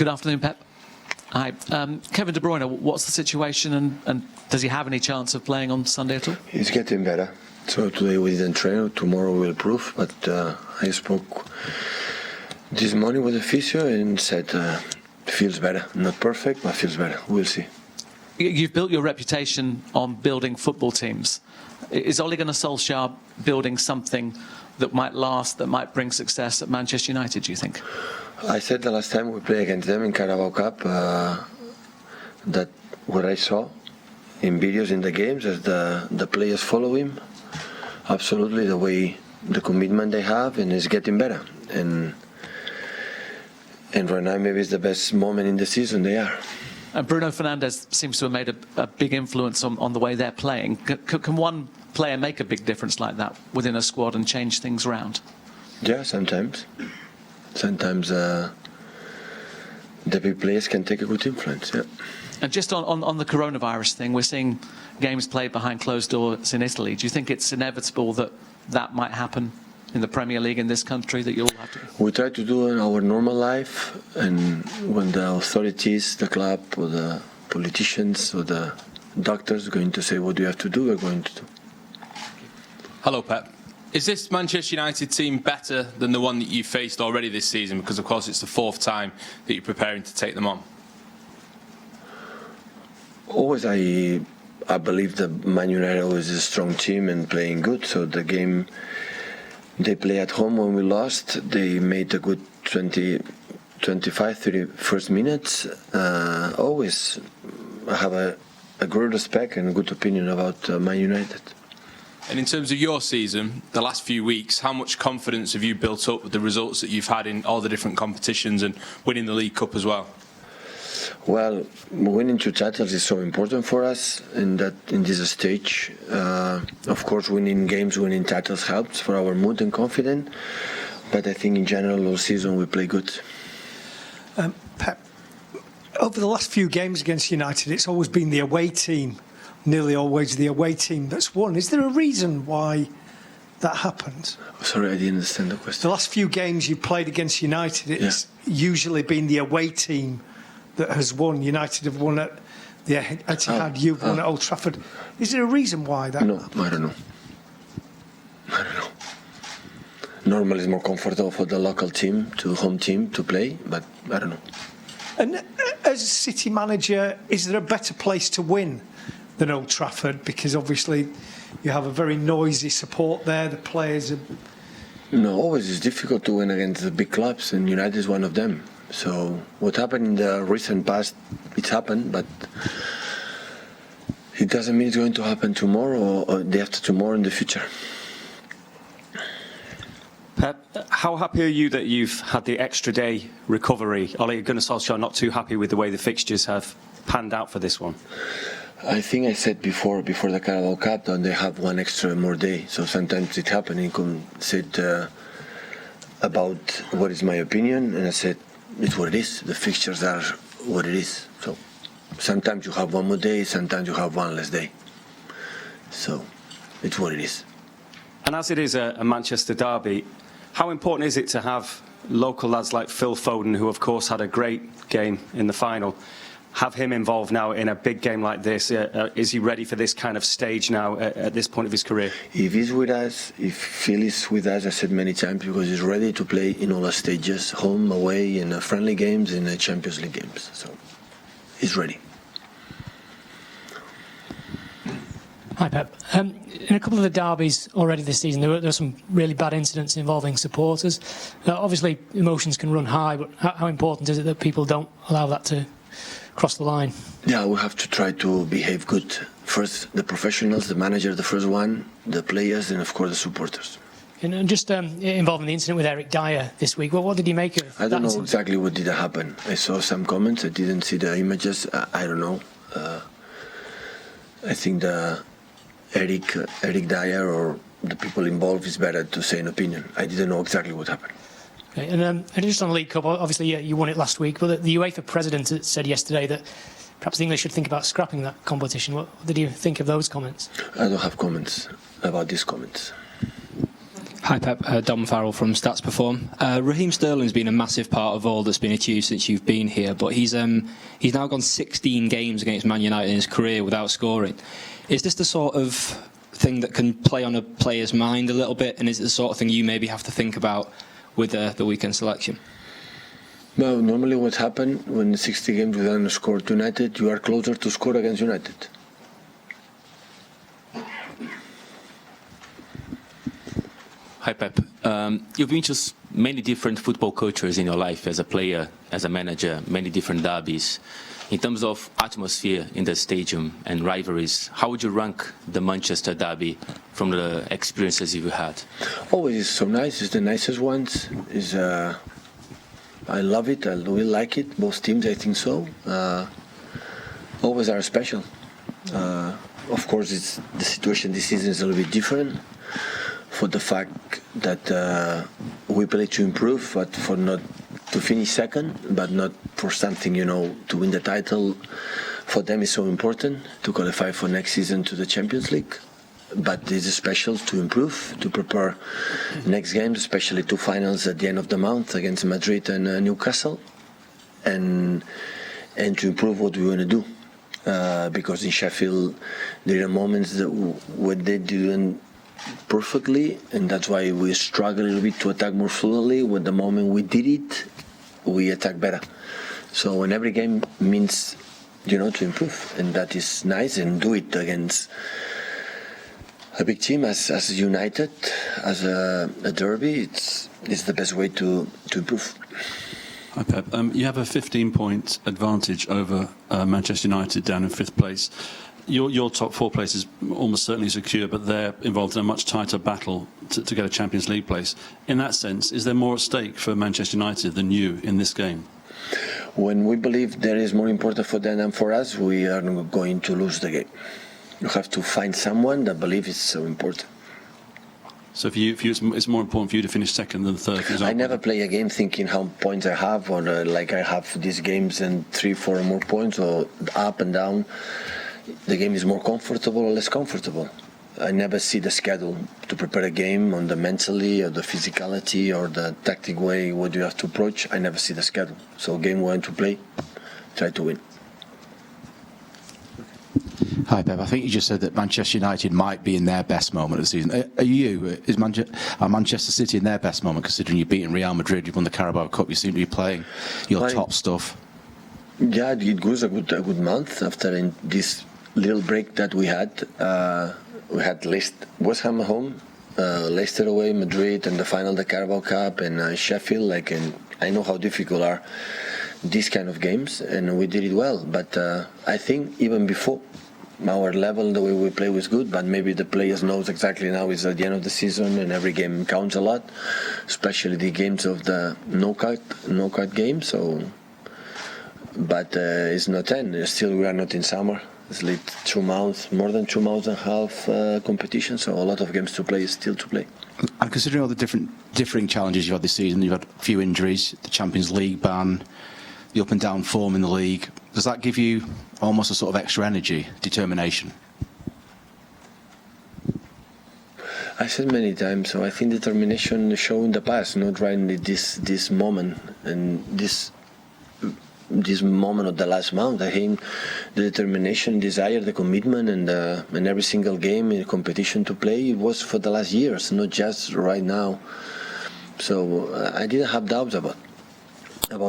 Good afternoon, Pep. Hi. Kevin De Bruyne, what's the situation and does he have any chance of playing on Sunday at all? He's getting better. So today we didn't train, tomorrow we'll prove. But I spoke this morning with the physio and said feels better. Not perfect, but feels better. We'll see. You've built your reputation on building football teams. Is Ole Gunnar Solskjaer building something that might last, that might bring success at Manchester United, do you think? I said the last time we played against them in Carabao Cup that what I saw in videos in the games as the players follow him, absolutely the way, the commitment they have, and it's getting better. And right now maybe it's the best moment in the season they are. And Bruno Fernandes seems to have made a big influence on the way they're playing. Can one player make a big difference like that within a squad and change things around? Yeah, sometimes. Sometimes the big players can take a good influence, yeah. And just on the coronavirus thing, we're seeing games played behind closed doors in Italy. Do you think it's inevitable that might happen in the Premier League in this country, that you'll have to? We try to do in our normal life, and when the authorities, the club or the politicians or the doctors are going to say what you have to do, we're going to do. Hello, Pep. Is this Manchester United team better than the one that you faced already this season? Because, of course, it's the fourth time that you're preparing to take them on. Always I believe that Man United is a strong team and playing good. So the game they play at home when we lost, they made a good 25, 30 first minutes. Always I have a great respect and a good opinion about Man United. And in terms of your season, the last few weeks, how much confidence have you built up with the results that you've had in all the different competitions and winning the League Cup as well? Well, winning 2 titles is so important for us in this stage. Of course, winning games, winning titles helps for our mood and confidence. But I think in general, all season we play good. Pep, over the last few games against United, it's always been the away team. Nearly always the away team that's won. Is there a reason why that happens? Sorry, I didn't understand the question. The last few games you played against United, it's usually been the away team that has won. United have won at the Etihad, you've won at Old Trafford. Is there a reason why that happens? I don't know. I don't know. Normally it's more comfortable for the local team, home team, to play, but I don't know. And as a City manager, is there a better place to win than Old Trafford? Because obviously you have a very noisy support there, the players are... No, always it's difficult to win against the big clubs, and United is one of them. So what happened in the recent past, it's happened, but it doesn't mean it's going to happen tomorrow or the day after tomorrow in the future. Pep, how happy are you that you've had the extra day recovery? Ole Gunnar Solskjaer not too happy with the way the fixtures have panned out for this one? I think I said before the Carabao Cup that they have one extra more day. So sometimes it happens. You can say about what is my opinion, and I said it's what it is. The fixtures are what it is. So sometimes you have one more day, sometimes you have one less day. So it's what it is. And as it is a Manchester derby, how important is it to have local lads like Phil Foden, who of course had a great game in the final, have him involved now in a big game like this? Is he ready for this kind of stage now at this point of his career? If he's with us, if Phil is with us, I said many times, because he's ready to play in all the stages, home, away, in friendly games, in the Champions League games. So he's ready. Hi, Pep. In a couple of the derbies already this season, there were some really bad incidents involving supporters. Obviously, emotions can run high, but how important is it that people don't allow that to cross the line? Yeah, we have to try to behave good. First, the professionals, the manager, the first one, the players, and of course the supporters. And just involving the incident with Eric Dyer this week, what did you make of that? I don't know exactly what did happen. I saw some comments. I didn't see the images. I don't know. I think Eric Dyer or the people involved is better to say an opinion. I didn't know exactly what happened. Okay, and just on the League Cup, obviously you won it last week, but the UEFA president said yesterday that perhaps the English should think about scrapping that competition. What did you think of those comments? I don't have comments about these comments. Hi Pep, Dom Farrell from Stats Perform. Raheem Sterling's been a massive part of all that's been achieved since you've been here, but he's now gone 16 games against Man United in his career without scoring. Is this the sort of thing that can play on a player's mind a little bit, and is it the sort of thing you maybe have to think about with the weekend selection? Well, normally what happens when 60 games without a score to United, you are closer to score against United. Hi Pep. You've been to many different football cultures in your life as a player, as a manager, many different derbies. In terms of atmosphere in the stadium and rivalries, how would you rank the Manchester derby from the experiences you've had? Always is so nice. It's the nicest ones. I love it. I really like it. Both teams, I think so. Always are special. Of course, the situation this season is a little bit different. For the fact that we play to improve, but for not to finish second, but not for something, to win the title. For them is so important to qualify for next season to the Champions League. But it's special to improve, to prepare next games, especially two finals at the end of the month against Madrid and Newcastle, and to improve what we want to do. Because in Sheffield, there are moments where they didn't perfectly, and that's why we struggle a little bit to attack more fluidly. When the moment we did it, we attack better. So in every game means, to improve, and that is nice, and do it against a big team as United, as a derby. It's the best way to improve. Hi Pep. You have a 15-point advantage over Manchester United down in 5th place. Your top 4 places almost certainly secure, but they're involved in a much tighter battle to get a Champions League place. In that sense, is there more at stake for Manchester United than you in this game? When we believe there is more important for them than for us, we are not going to lose the game. You have to find someone that believes it's so important. So for you it's more important for you to finish second than third, for example? I never play a game thinking how points I have, or like I have these games and 3-4 more points, or up and down. The game is more comfortable or less comfortable. I never see the schedule to prepare a game on the mentally or the physicality or the tactic way, what you have to approach. I never see the schedule. So game we want to play, try to win. Hi Pep, I think you just said that Manchester United might be in their best moment of the season. Are Manchester City in their best moment, considering you've beaten Real Madrid, you've won the Carabao Cup, you seem to be playing your top stuff? Yeah, it was a good month after this little break that we had. We had West Ham at home, Leicester away, Madrid, and the final, the Carabao Cup, and Sheffield. And I know how difficult are these kind of games, and we did it well. But I think even before, our level, the way we play was good, but maybe the players knows exactly now is at the end of the season, and every game counts a lot, especially the games of the knockout game. So, but it's not end. Still, we are not in summer. It's like more than 2 months and a half competition, so a lot of games to play, still to play. And considering all the differing challenges you've had this season, you've had a few injuries, the Champions League ban, the up and down form in the league, does that give you almost a sort of extra energy, determination? I said many times, so I think determination shown in the past, not right in this moment, and this moment of the last month. I think the determination, desire, the commitment, and every single game in competition to play, it was for the last years, not just right now. So I didn't have doubts about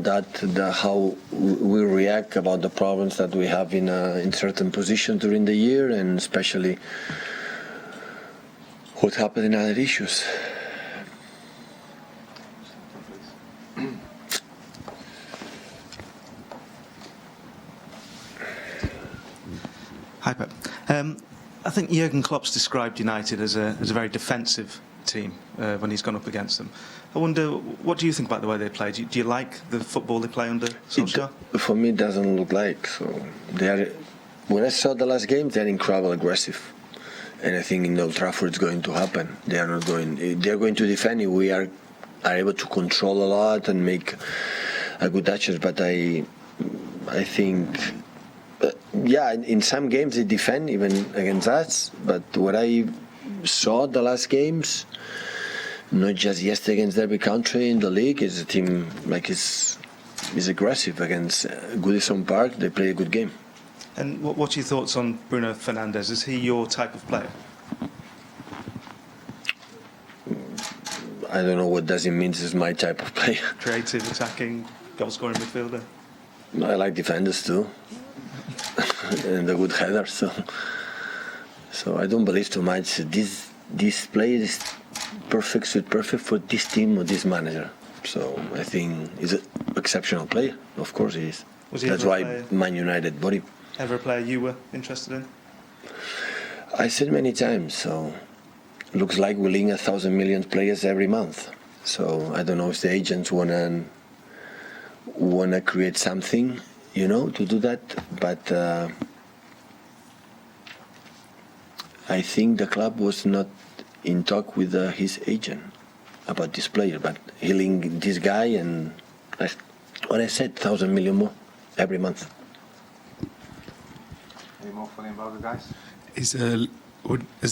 that, how we react, about the problems that we have in certain positions during the year, and especially what happened in other issues. Hi, Pep. I think Jurgen Klopp's described United as a very defensive team when he's gone up against them. I wonder, what do you think about the way they play? Do you like the football they play under Solskjaer? For me, it doesn't look like. So when I saw the last game, they're incredibly aggressive, and I think in Old Trafford it's going to happen. They are not going. They are going to defend it. We are able to control a lot and make a good touches, but I think. Yeah, in some games they defend even against us, but what I saw the last games, not just yesterday against Derby County in the league. It's a team like is aggressive against Goodison Park. They play a good game. And what's your thoughts on Bruno Fernandes? Is he your type of player? I don't know what does it mean. This is my type of player. Creative, attacking, goal-scoring midfielder? I like defenders too, and a good header. So I don't believe too much. This player is perfect for this team or this manager. So I think he's an exceptional player. Of course he is. That's why Man United bought him. Ever a player you were interested in? I said many times. So looks like we're link 1,000 million players every month. So I don't know if the agents wanna create something, to do that. But I think the club was not in talk with his agent about this player, but he linked this guy, and what I said, 1,000 million more every month. Any more for the Embargo guys? Has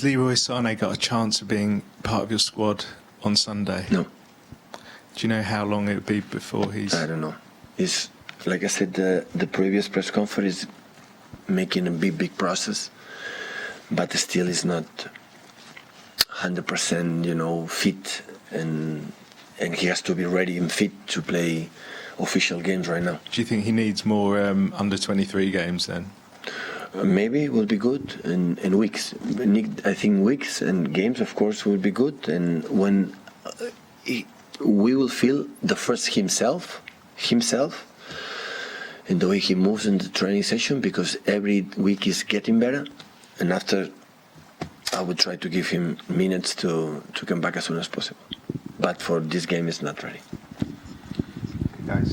Leroy Sané got a chance of being part of your squad on Sunday? No. Do you know how long it would be before he's... I don't know. It's, like I said, the previous press conference making a big process, but still is not 100%, fit, and he has to be ready and fit to play official games right now. Do you think he needs more under-23 games then? Maybe it will be good in weeks. I think weeks and games, of course, will be good. And when we will feel the first himself, and the way he moves in the training session, because every week is getting better. And after, I would try to give him minutes to come back as soon as possible. But for this game, it's not ready. Guys.